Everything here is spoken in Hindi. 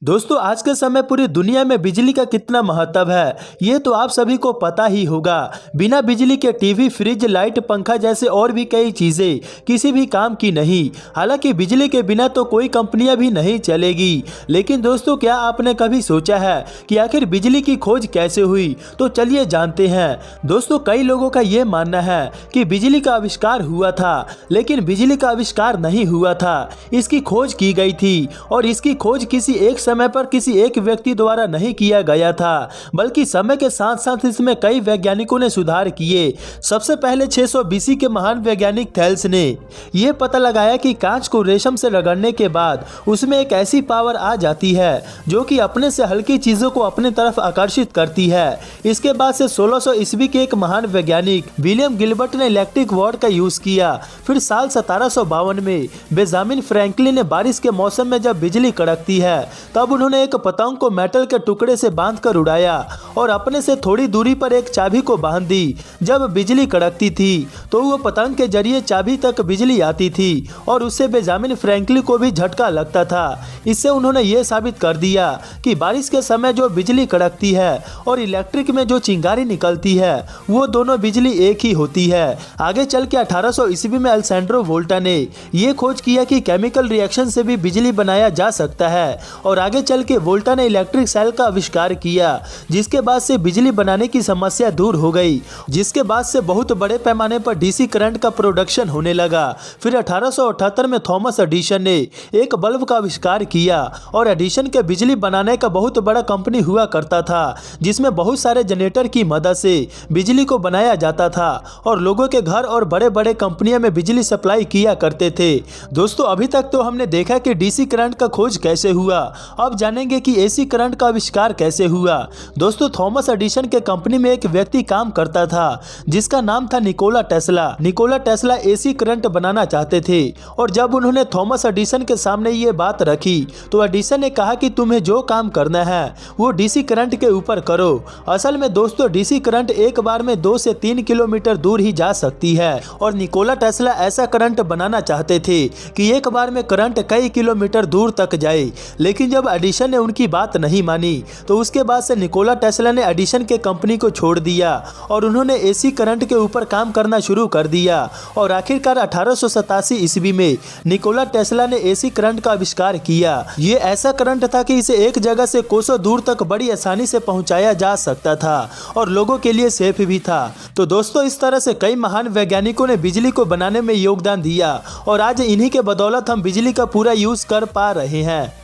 दोस्तों आज के समय पूरी दुनिया में बिजली का कितना महत्व है ये तो आप सभी को पता ही होगा। बिना बिजली के टीवी, फ्रिज, लाइट, पंखा जैसे और भी कई चीजें किसी भी काम की नहीं। हालांकि बिजली के बिना तो कोई कंपनियां भी नहीं चलेगी। लेकिन दोस्तों क्या आपने कभी सोचा है कि आखिर बिजली की खोज कैसे हुई? तो चलिए जानते हैं। दोस्तों कई लोगों का ये मानना है कि बिजली का आविष्कार हुआ था, लेकिन बिजली का आविष्कार नहीं हुआ था, इसकी खोज की गई थी। और इसकी खोज किसी एक समय पर किसी एक व्यक्ति द्वारा नहीं किया गया था, बल्कि समय के साथ साथ इसमें कई वैज्ञानिकों ने सुधार किए। सबसे पहले 600 बीसी के महान वैज्ञानिक थेल्स ने यह पता लगाया कि कांच को रेशम से रगड़ने के बाद उसमें एक ऐसी पावर आ जाती है जो कि अपने से हल्की चीजों को अपने तरफ आकर्षित करती है। इसके बाद से 1600 ईस्वी के एक महान वैज्ञानिक विलियम गिलबर्ट ने इलेक्ट्रिक वॉट का यूज किया। फिर साल 1752 में बेंजामिन फ्रैंकलिन ने बारिश के मौसम में जब बिजली कड़कती है तब उन्होंने एक पतंग को मेटल के टुकड़े से बांधकर उड़ाया और अपने से थोड़ी दूरी पर एक चाबी को बांध दी। जब बिजली कड़कती थी तो वो पतंग के जरिए चाबी तक बिजली आती थी और उससे बेंजामिन फ्रैंकलिन को भी झटका लगता था। इससे उन्होंने ये साबित कर दिया कि बारिश के समय जो बिजली कड़कती है और इलेक्ट्रिक में जो चिंगारी निकलती है वो दोनों बिजली एक ही होती है। आगे चल के 1800 ईस्वी में अलेक्जेंड्रो वोल्टा ने ये खोज किया कि केमिकल रिएक्शन से भी बिजली बनाया जा सकता है। और आगे चल के वोल्टा ने इलेक्ट्रिक सेल का आविष्कार किया, जिसके बाद से बिजली बनाने की समस्या दूर हो गई। जिसके बाद से बहुत बड़े पैमाने पर डीसी करंट का प्रोडक्शन होने लगा। फिर 1878 में थॉमस एडिसन ने एक बल्ब का आविष्कार किया और एडिसन के बिजली बनाने का बहुत बड़ा कंपनी हुआ करता था, जिसमें बहुत सारे जनरेटर की मदद से बिजली को बनाया जाता था और लोगों के घर और बड़े बड़े कंपनियों में बिजली सप्लाई किया करते थे। दोस्तों अभी तक तो हमने देखा कि डीसी करंट का खोज कैसे हुआ, अब जानेंगे कि एसी करंट का आविष्कार कैसे हुआ। दोस्तों थॉमस एडिसन के कंपनी में एक व्यक्ति काम करता था जिसका नाम था Nikola Tesla. Nikola Tesla AC current बनाना चाहते थे और जब उन्होंने थॉमस एडिसन के सामने ये बात रखी तो एडिसन ने कहा कि तुम्हें जो काम करना है वो डीसी करंट के ऊपर करो। असल में दोस्तों डीसी करंट एक बार में 2 से 3 किलोमीटर दूर ही जा सकती है और निकोला टेस्ला ऐसा करंट बनाना चाहते थे कि एक बार में करंट कई किलोमीटर दूर तक जाए। लेकिन जब एडिसन ने उनकी बात नहीं मानी तो उसके बाद से निकोला टेस्ला ने एडिसन के कंपनी को छोड़ दिया और उन्होंने एसी करंट के ऊपर काम करना शुरू कर दिया। और आखिरकार 1887 ईस्वी में निकोला टेस्ला ने एसी करंट का आविष्कार किया। ये ऐसा करंट था कि इसे एक जगह से कोसों दूर तक बड़ी आसानी से पहुंचाया जा सकता था और लोगों के लिए सेफ भी था। तो दोस्तों इस तरह से कई महान वैज्ञानिकों ने बिजली को बनाने में योगदान दिया और आज इन्हीं के बदौलत हम बिजली का पूरा यूज कर पा रहे हैं।